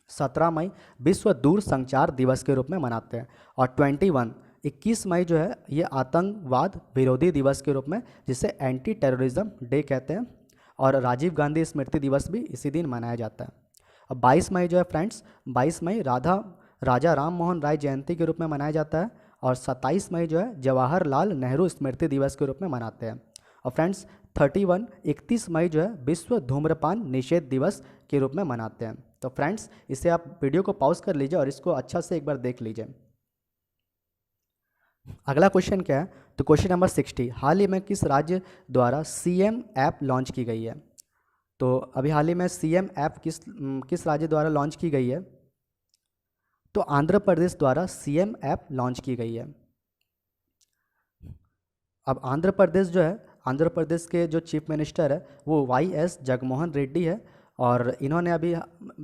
A: 17 मई विश्व दूर संचार दिवस के रूप में मनाते हैं। और 21 मई जो है ये आतंकवाद विरोधी दिवस के रूप में, जिसे एंटी टेररिज्म डे कहते हैं। और राजीव गांधी स्मृति दिवस भी इसी दिन मनाया जाता है। अब 22 मई जो है फ्रेंड्स, 22 मई राजा राम मोहन राय जयंती के रूप में मनाया जाता है। और 27 मई जो है जवाहरलाल नेहरू स्मृति दिवस के रूप में मनाते हैं। और फ्रेंड्स 31 मई जो है विश्व धूम्रपान निषेध दिवस के रूप में मनाते हैं। तो फ्रेंड्स इसे आप वीडियो को पॉज कर लीजिए और इसको अच्छा से एक बार देख लीजिए। अगला क्वेश्चन क्या है, तो क्वेश्चन नंबर 60, हाल ही में किस राज्य द्वारा सीएम ऐप लॉन्च की गई है? तो अभी हाल ही में सीएम ऐप किस राज्य द्वारा लॉन्च की गई है? तो आंध्र प्रदेश द्वारा सीएम ऐप लॉन्च की गई है। अब आंध्र प्रदेश जो है, आंध्र प्रदेश के जो चीफ मिनिस्टर है वो वाई.एस. जगनमोहन रेड्डी है। और इन्होंने अभी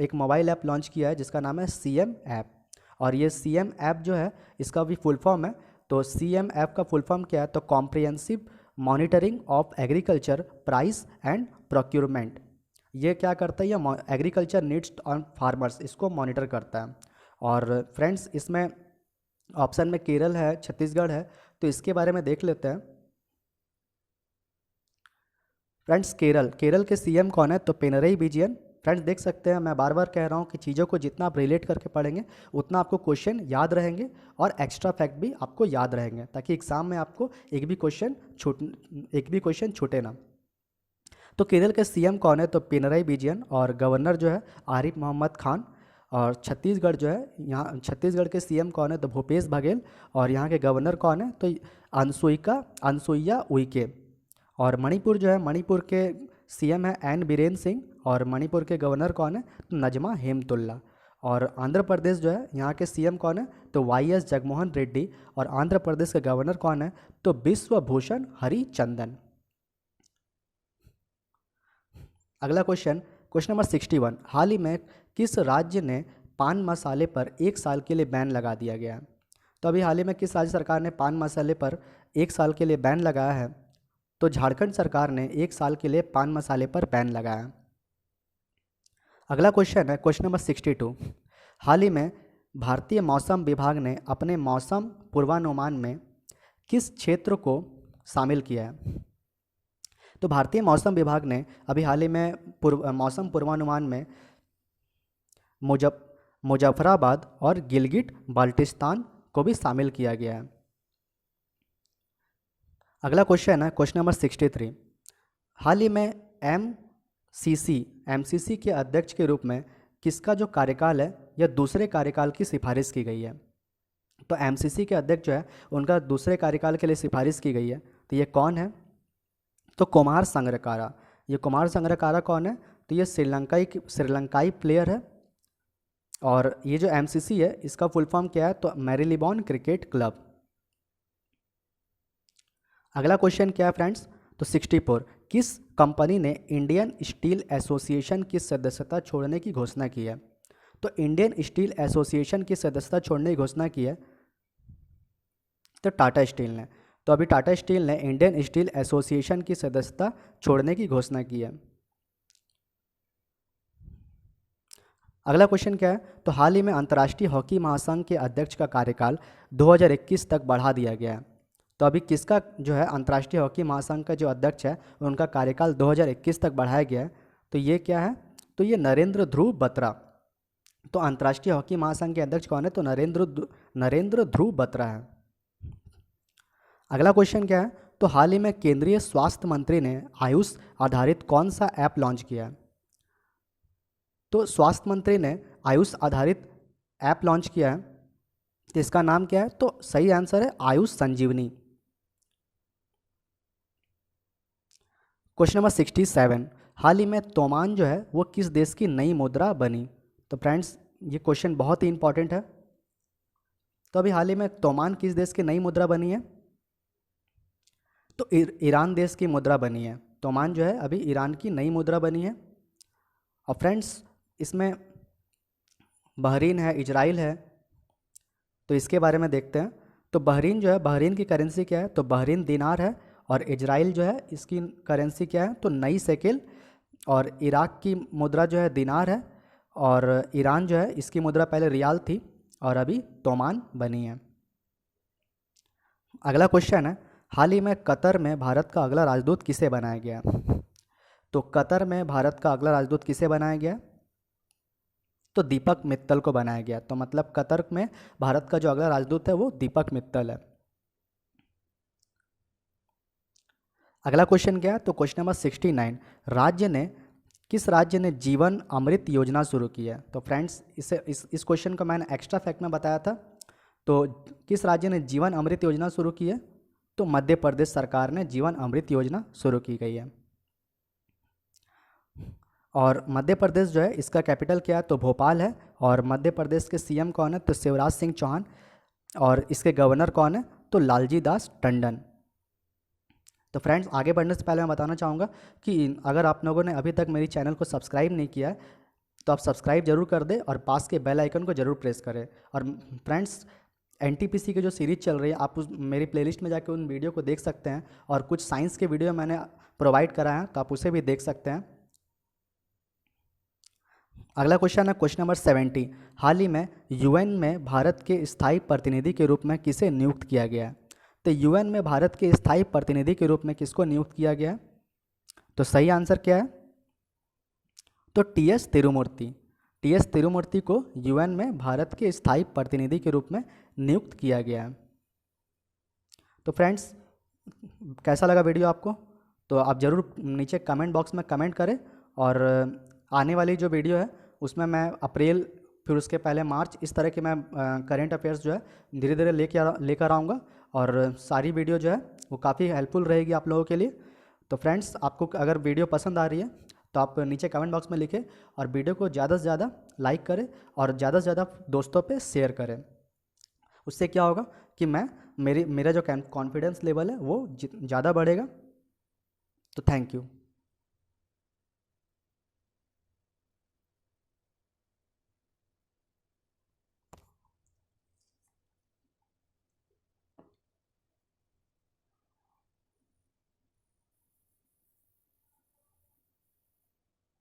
A: एक मोबाइल ऐप लॉन्च किया है जिसका नाम है सीएम ऐप। और ये सीएम ऐप जो है इसका भी फुल फॉर्म है। तो सीएम ऐप का फुल फॉर्म क्या है, तो comprehensive monitoring of agriculture price and procurement. ये क्या करता है, ये एग्रीकल्चर नीड्स ऑन फार्मर्स, इसको मॉनिटर करता है। और फ्रेंड्स इसमें ऑप्शन में केरल है, छत्तीसगढ़ है, तो इसके बारे में देख लेते हैं। फ्रेंड्स केरल के सीएम कौन है, तो पिनरई विजयन। फ्रेंड्स देख सकते हैं, मैं बार बार कह रहा हूँ कि चीज़ों को जितना आप रिलेट करके पढ़ेंगे उतना आपको क्वेश्चन याद रहेंगे और एक्स्ट्रा फैक्ट भी आपको याद रहेंगे, ताकि एग्जाम में आपको एक भी क्वेश्चन छूटे ना। तो केरल के सीएम कौन है, तो पिनरई विजयन। और गवर्नर जो है आरिफ मोहम्मद खान। और छत्तीसगढ़ जो है, यहाँ छत्तीसगढ़ के सीएम कौन है, तो भूपेश बघेल। और यहाँ के गवर्नर कौन है, तो अनसुईया उइके। और मणिपुर जो है, मणिपुर के सीएम है एन बीरेन सिंह। और मणिपुर के गवर्नर कौन है, तो नजमा हेमतुल्ला। और आंध्र प्रदेश जो है, यहाँ के सीएम कौन है, तो वाई.एस. जगनमोहन रेड्डी। और आंध्र प्रदेश के गवर्नर कौन है, तो बिश्वभूषण हरिचंदन। अगला क्वेश्चन नंबर 61, हाल ही में किस राज्य ने पान मसाले पर 1 साल के लिए बैन लगा दिया गया? तो अभी हाल ही में किस राज्य सरकार ने पान मसाले पर 1 साल के लिए बैन लगाया है? तो झारखंड सरकार ने 1 साल के लिए पान मसाले पर बैन लगाया। अगला क्वेश्चन है क्वेश्चन नंबर 62, हाल ही में भारतीय मौसम विभाग ने अपने मौसम पूर्वानुमान में किस क्षेत्र को शामिल किया है? तो भारतीय मौसम विभाग ने अभी हाल ही में मौसम पूर्वानुमान में मुजफ्फराबाद और गिलगिट बाल्टिस्तान को भी शामिल किया गया है। अगला क्वेश्चन है क्वेश्चन नंबर 63, हाल ही में एमसीसी के अध्यक्ष के रूप में किसका जो कार्यकाल है या दूसरे कार्यकाल की सिफारिश की गई है? तो एमसीसी के अध्यक्ष जो है उनका दूसरे कार्यकाल के लिए सिफारिश की गई है। तो ये कौन है? तो कुमार संगकारा। ये कुमार संगकारा कौन है? तो ये श्रीलंकाई प्लेयर है। और ये जो एमसीसी है इसका फुल फॉर्म क्या है? तो मैरीलिबॉन क्रिकेट क्लब। अगला क्वेश्चन क्या है फ्रेंड्स? तो 64, किस कंपनी ने इंडियन स्टील एसोसिएशन की सदस्यता छोड़ने की घोषणा की है? तो इंडियन स्टील एसोसिएशन की सदस्यता छोड़ने की घोषणा की है तो टाटा स्टील ने। तो अभी टाटा स्टील ने इंडियन स्टील एसोसिएशन की सदस्यता छोड़ने की घोषणा की है। अगला क्वेश्चन क्या है? तो हाल ही में अंतर्राष्ट्रीय हॉकी महासंघ के अध्यक्ष का कार्यकाल 2021 तक बढ़ा दिया गया है। तो अभी किसका जो है अंतर्राष्ट्रीय हॉकी महासंघ का जो अध्यक्ष है उनका कार्यकाल 2021 तक बढ़ाया गया है? तो ये क्या है? तो ये नरेंद्र ध्रुव बत्रा। तो अंतर्राष्ट्रीय हॉकी महासंघ के अध्यक्ष कौन है? तो नरेंद्र ध्रुव बत्रा है। अगला क्वेश्चन क्या है? तो हाल ही में केंद्रीय स्वास्थ्य मंत्री ने आयुष आधारित कौन सा ऐप लॉन्च किया है? तो स्वास्थ्य मंत्री ने आयुष आधारित ऐप लॉन्च किया है, तो इसका नाम क्या है? तो सही आंसर है आयुष संजीवनी। क्वेश्चन नंबर 67, हाल ही में तोमान जो है वो किस देश की नई मुद्रा बनी? तो फ्रेंड्स ये क्वेश्चन बहुत ही इंपॉर्टेंट है। तो अभी हाल ही में तोमान किस देश की नई मुद्रा बनी है? तो ईरान देश की मुद्रा बनी है। तोमान जो है अभी ईरान की नई मुद्रा बनी है। और फ्रेंड्स इसमें बहरीन है, इजराइल है, तो इसके बारे में देखते हैं। तो बहरीन जो है, बहरीन की करेंसी क्या है, तो बहरीन दिनार है। और इजराइल जो है इसकी करेंसी क्या है, तो नई शेकेल। और इराक की मुद्रा जो है दिनार है। और ईरान जो है इसकी मुद्रा पहले रियाल थी और अभी तोमान बनी है। अगला क्वेश्चन है, हाल ही में कतर में भारत का अगला राजदूत किसे बनाया गया? तो कतर में भारत का अगला राजदूत किसे बनाया गया? तो दीपक मित्तल को बनाया गया। तो मतलब कतर में भारत का जो अगला राजदूत है वो दीपक मित्तल है। अगला क्वेश्चन क्या है, तो क्वेश्चन नंबर 69, किस राज्य ने जीवन अमृत योजना शुरू की है? तो फ्रेंड्स इस क्वेश्चन को मैंने एक्स्ट्रा फैक्ट में बताया था। तो किस राज्य ने जीवन अमृत योजना शुरू की है? तो मध्य प्रदेश सरकार ने जीवन अमृत योजना शुरू की गई है। और मध्य प्रदेश जो है इसका कैपिटल क्या है, तो भोपाल है। और मध्य प्रदेश के सीएम कौन है, तो शिवराज सिंह चौहान। और इसके गवर्नर कौन है, तो लालजी दास टंडन। तो फ्रेंड्स आगे बढ़ने से पहले मैं बताना चाहूँगा कि अगर आप लोगों ने अभी तक मेरी चैनल को सब्सक्राइब नहीं किया है तो आप सब्सक्राइब जरूर कर दें और पास के बेल आइकन को जरूर प्रेस करें। और फ्रेंड्स एनटीपीसी की जो सीरीज़ चल रही है आप मेरी प्लेलिस्ट में जाकर उन वीडियो को देख सकते हैं। और कुछ साइंस के वीडियो मैंने प्रोवाइड करा है तो आप उसे भी देख सकते हैं। अगला क्वेश्चन है क्वेश्चन नंबर 70, हाल ही में यूएन में भारत के स्थायी प्रतिनिधि के रूप में किसे नियुक्त किया गया है? तो यूएन में भारत के स्थायी प्रतिनिधि के रूप में किसको नियुक्त किया गया है? तो सही आंसर क्या है, तो टीएस तिरुमूर्ति। टीएस तिरुमूर्ति को यूएन में भारत के स्थायी प्रतिनिधि के रूप में नियुक्त किया गया है। तो फ्रेंड्स कैसा लगा वीडियो आपको? तो आप ज़रूर नीचे कमेंट बॉक्स में कमेंट करें। और आने वाली जो वीडियो है उसमें मैं अप्रैल फिर उसके पहले मार्च इस तरह के मैं करंट अफेयर्स जो है धीरे धीरे लेकर आऊँगा। और सारी वीडियो जो है वो काफ़ी हेल्पफुल रहेगी आप लोगों के लिए। तो फ्रेंड्स आपको अगर वीडियो पसंद आ रही है तो आप नीचे कमेंट बॉक्स में लिखें और वीडियो को ज़्यादा से ज़्यादा लाइक करें और ज़्यादा से ज़्यादा दोस्तों पे शेयर करें। उससे क्या होगा कि मेरा जो कॉन्फिडेंस लेवल है वो ज़्यादा बढ़ेगा। तो थैंक यू।